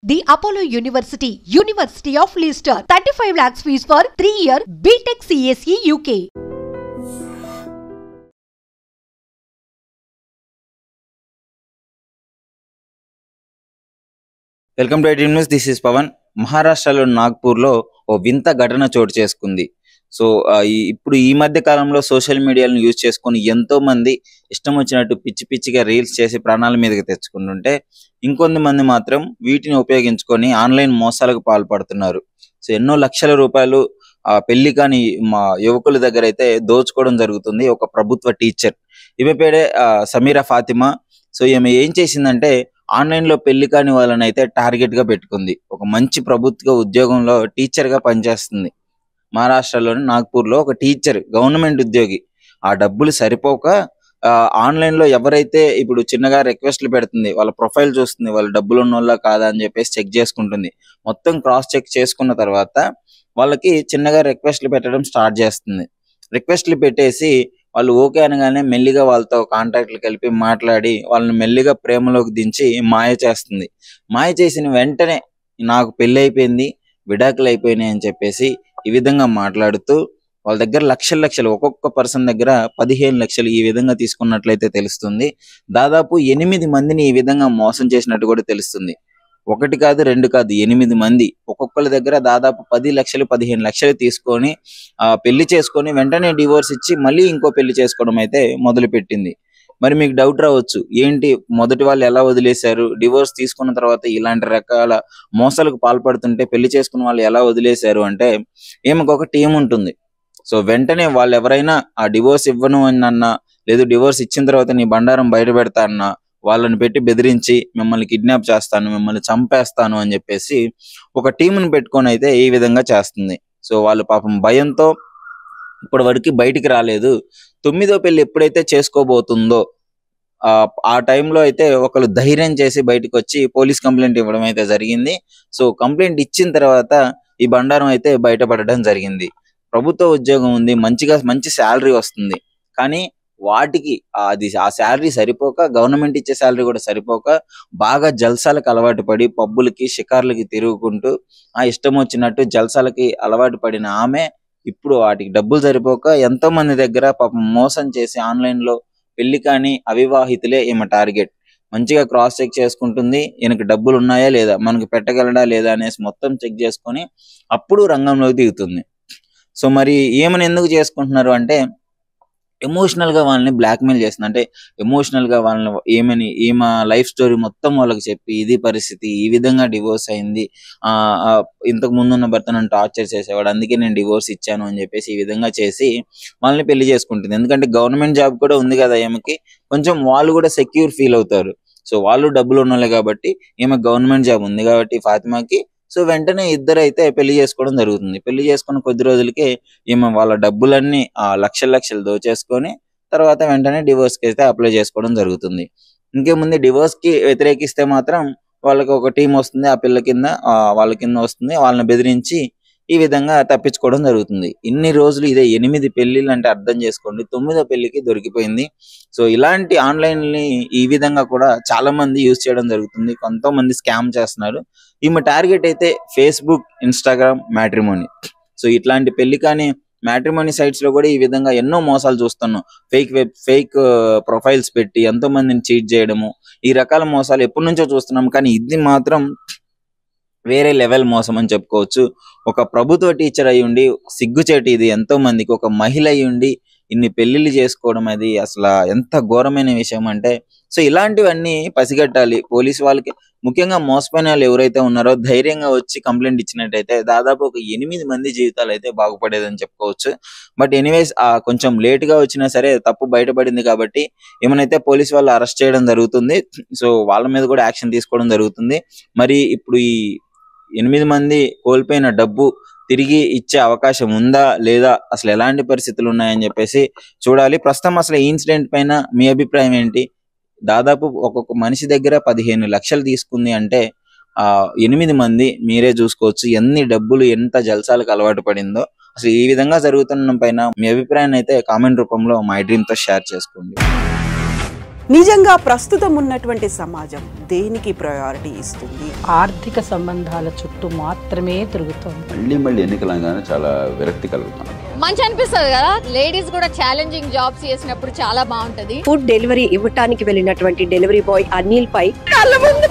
The Apollo University, University of Leicester, 35 lakhs fees for 3-year BTech CSE UK. Welcome to IT news. This is Pavan. మహారాష్ట్రలో నాగ్పూర్లో ఓ వింత ఘటన చోటు చేసుకుంది. So ఇప్పుడు ఈ మధ్య కాలంలో సోషల్ మీడియాలను యూజ్ చేసుకొని ఎంతో మంది ఇష్టం వచ్చినట్టు పిచ్చి పిచ్చిగా రీల్స్ చేసి ప్రాణాల మీదకి తెచ్చుకుంటుంటే, ఇంకొంతమంది మాత్రం వీటిని ఉపయోగించుకొని ఆన్లైన్ మోసాలకు పాల్పడుతున్నారు. సో ఎన్నో లక్షల రూపాయలు పెళ్లి కాని మా యువకుల దగ్గర అయితే దోచుకోవడం జరుగుతుంది. ఒక ప్రభుత్వ టీచర్, ఈమె పేరే సమీరా ఫాతిమా. సో ఈమె ఏం చేసిందంటే, ఆన్లైన్ లో పెళ్లి కాని వాళ్ళని అయితే టార్గెట్ గా పెట్టుకుంది. ఒక మంచి ప్రభుత్వ ఉద్యోగంలో టీచర్ గా పనిచేస్తుంది. మహారాష్ట్రలోని నాగ్పూర్ లో ఒక టీచర్, గవర్నమెంట్ ఉద్యోగి. ఆ డబ్బులు సరిపోక ఆన్లైన్ లో ఎవరైతే ఇప్పుడు చిన్నగా రిక్వెస్ట్లు పెడుతుంది, వాళ్ళ ప్రొఫైల్ చూస్తుంది, వాళ్ళు డబ్బులు ఉన్నోళ్ళ కాదా అని చెప్పేసి చెక్ చేసుకుంటుంది. మొత్తం క్రాస్ చెక్ చేసుకున్న తర్వాత వాళ్ళకి చిన్నగా రిక్వెస్ట్లు పెట్టడం స్టార్ట్ చేస్తుంది. రిక్వెస్ట్లు పెట్టేసి వాళ్ళు ఓకే అనగానే మెల్లిగా వాళ్ళతో కాంటాక్ట్లు కలిపి మాట్లాడి వాళ్ళని మెల్లిగా ప్రేమలోకి దించి మాయ చేస్తుంది. మాయ చేసిన వెంటనే నాకు పెళ్లి అయిపోయింది, విడాకులు అయిపోయినాయి అని చెప్పేసి ఈ విధంగా మాట్లాడుతూ వాళ్ళ దగ్గర లక్షలు, ఒక్కొక్క పర్సన్ దగ్గర 15 లక్షలు ఈ విధంగా తీసుకున్నట్లయితే తెలుస్తుంది. దాదాపు 8 మందిని ఈ విధంగా మోసం చేసినట్టు కూడా తెలుస్తుంది. 1 కాదు 2 కాదు 8 మంది, ఒక్కొక్కరి దగ్గర దాదాపు 10 లక్షలు 15 లక్షలు తీసుకొని పెళ్లి చేసుకొని వెంటనే డివోర్స్ ఇచ్చి మళ్ళీ ఇంకో పెళ్లి చేసుకోవడం అయితే మొదలు పెట్టింది. మరి మీకు డౌట్ రావచ్చు, ఏంటి మొదటి వాళ్ళు ఎలా వదిలేశారు, డివోర్స్ తీసుకున్న తర్వాత ఇలాంటి రకాల మోసాలకు పాల్పడుతుంటే పెళ్లి చేసుకున్న వాళ్ళు ఎలా వదిలేశారు అంటే, ఈమెకు ఒక టీం ఉంటుంది. సో వెంటనే వాళ్ళు ఎవరైనా ఆ డివోర్స్ ఇవ్వను అన్నా, లేదు డివోర్స్ ఇచ్చిన తర్వాత నీ బండారం బయట పెడతా అన్నా, వాళ్ళని పెట్టి బెదిరించి మిమ్మల్ని కిడ్నాప్ చేస్తాను, మిమ్మల్ని చంపేస్తాను అని చెప్పేసి ఒక టీంని పెట్టుకొని అయితే ఈ విధంగా చేస్తుంది. సో వాళ్ళు పాపం భయంతో ఇప్పటి వరకు బయటికి రాలేదు. 9వ పెళ్లి ఎప్పుడైతే చేసుకోబోతుందో ఆ టైంలో అయితే ఒకళ్ళు ధైర్యం చేసి బయటకు వచ్చి పోలీస్ కంప్లైంట్ ఇవ్వడం అయితే జరిగింది. సో కంప్లైంట్ ఇచ్చిన తర్వాత ఈ బండారం అయితే బయటపడడం జరిగింది. ప్రభుత్వ ఉద్యోగం ఉంది, మంచి శాలరీ వస్తుంది. కానీ వాటికి ఆ శాలరీ సరిపోక, గవర్నమెంట్ ఇచ్చే శాలరీ కూడా సరిపోక బాగా జల్సాలకు అలవాటు పడి పబ్బులకి షికార్లకి తిరుగుకుంటూ ఇష్టం వచ్చినట్టు జల్సాలకి అలవాటు పడిన ఆమె ఇప్పుడు వాటికి డబ్బులు సరిపోక ఎంతో మంది దగ్గర పాపం మోసం చేసి ఆన్లైన్ లో పెళ్లి కాని అవివాహితులే ఈమె టార్గెట్. మంచిగా క్రాస్ చెక్ చేసుకుంటుంది, ఈయనకి డబ్బులు ఉన్నాయా లేదా, మనకి పెట్టగలడా లేదా అనేసి మొత్తం చెక్ చేసుకొని అప్పుడు రంగంలోకి దిగుతుంది. సో మరి ఏమని ఎందుకు చేసుకుంటున్నారు అంటే, ఎమోషనల్ గా వాళ్ళని బ్లాక్మెయిల్ చేస్తుంది. అంటే ఎమోషనల్ గా వాళ్ళని ఈమె లైఫ్ స్టోరీ మొత్తం వాళ్ళకి చెప్పి, ఇది పరిస్థితి, ఈ విధంగా డివోర్స్ అయింది, ఇంతకు ముందున్న భర్త నన్ను టార్చర్ చేసేవాడు, అందుకే నేను డివోర్స్ ఇచ్చాను అని చెప్పేసి ఈ విధంగా చేసి వాళ్ళని పెళ్లి చేసుకుంటుంది. ఎందుకంటే గవర్నమెంట్ జాబ్ కూడా ఉంది కదా ఈమెకి, కొంచెం వాళ్ళు కూడా సెక్యూర్ ఫీల్ అవుతారు. సో వాళ్ళు డబ్బులు ఉన్నోళ్ళే కాబట్టి, ఈమె గవర్నమెంట్ జాబ్ ఉంది కాబట్టి ఫాతిమాకి, సో వెంటనే ఇద్దరు అయితే పెళ్లి చేసుకోవడం జరుగుతుంది. పెళ్లి చేసుకున్న కొద్ది రోజులకే ఈమె వాళ్ళ డబ్బులన్నీ లక్షలు దోచేసుకొని తర్వాత వెంటనే డివోర్స్ కి అయితే అప్లై చేసుకోవడం జరుగుతుంది. ఇంకేముంది, డివోర్స్ కి వ్యతిరేకిస్తే మాత్రం వాళ్ళకి ఒక టీం వస్తుంది, ఆ పిల్ల కింద వాళ్ళ కింద వస్తుంది, వాళ్ళని బెదిరించి ఈ విధంగా తప్పించుకోవడం జరుగుతుంది. ఇన్ని రోజులు ఇదే 8 పెళ్లిళ్ళు అంటే అర్థం చేసుకోండి, 9వ పెళ్లికి దొరికిపోయింది. సో ఇలాంటి ఆన్లైన్ ని ఈ విధంగా కూడా చాలా మంది యూజ్ చేయడం జరుగుతుంది. కొంతమంది స్కామ్ చేస్తున్నారు. ఈమె టార్గెట్ అయితే ఫేస్బుక్, ఇన్స్టాగ్రామ్, మ్యాట్రిమోనీ. సో ఇట్లాంటి పెళ్లి కానీ మ్యాట్రిమోనీ సైట్స్ లో కూడా ఈ విధంగా ఎన్నో మోసాలు చూస్తున్నాం. ఫేక్ ప్రొఫైల్స్ పెట్టి ఎంతో మందిని చీట్ చేయడము, ఈ రకాల మోసాలు ఎప్పటి నుంచో చూస్తున్నాం. కానీ ఇది మాత్రం వేరే లెవెల్ మోసం అని చెప్పుకోవచ్చు. ఒక ప్రభుత్వ టీచర్ అయి ఉండి సిగ్గుచేటి ఇది, ఎంతో మందికి ఒక మహిళ అయి ఉండి ఇన్ని పెళ్లిళ్ళు చేసుకోవడం, అది అసలు ఎంత ఘోరమైన విషయం అంటే, సో ఇలాంటివన్నీ పసిగట్టాలి పోలీసు వాళ్ళకి. ముఖ్యంగా మోసపోయిన వాళ్ళు ఎవరైతే ఉన్నారో ధైర్యంగా వచ్చి కంప్లైంట్ ఇచ్చినట్టయితే దాదాపు ఒక 8 మంది జీవితాలు అయితే బాగుపడేదని చెప్పుకోవచ్చు. బట్ ఎనీవేస్ కొంచెం లేట్ గా వచ్చినా సరే తప్పు బయటపడింది కాబట్టి ఏమైనా పోలీసు వాళ్ళు అరెస్ట్ చేయడం జరుగుతుంది. సో వాళ్ళ మీద కూడా యాక్షన్ తీసుకోవడం జరుగుతుంది. మరి ఇప్పుడు ఈ 8 మంది కోల్పోయిన డబ్బు తిరిగి ఇచ్చే అవకాశం ఉందా లేదా, అసలు ఎలాంటి పరిస్థితులు ఉన్నాయని చెప్పేసి చూడాలి. ప్రస్తుతం అసలు ఈ ఇన్సిడెంట్ పైన మీ అభిప్రాయం ఏంటి? దాదాపు ఒక్కొక్క మనిషి దగ్గర 15 లక్షలు తీసుకుంది అంటే 8 మంది మీరే చూసుకోవచ్చు ఎన్ని డబ్బులు, ఎంత జల్సాలకు అలవాటు పడిందో. అసలు ఈ విధంగా జరుగుతున్న పైన మీ అభిప్రాయాన్ని అయితే కామెంట్ రూపంలో మై డ్రీమ్ తో షేర్ చేసుకోండి. నిజంగా ప్రస్తుతం ఉన్నటువంటి సమాజం దేనికి ప్రయారిటీ ఇస్తుంది? ఆర్థిక సంబంధాల చుట్టూ మాత్రమే తిరుగుతోంది. మళ్ళీ ఎన్నికలంగానే చాలా విరక్తి కలుగుతాను. మంచి అనిపిస్తుంది కదా, లేడీస్ కూడా ఛాలెంజింగ్ జాబ్స్ చేసినప్పుడు చాలా బాగుంటది. ఫుడ్ డెలివరీ ఇవ్వటానికి వెళ్ళినటువంటి డెలివరీ బాయ్ అనిల్ పై కళ్ళ ముందు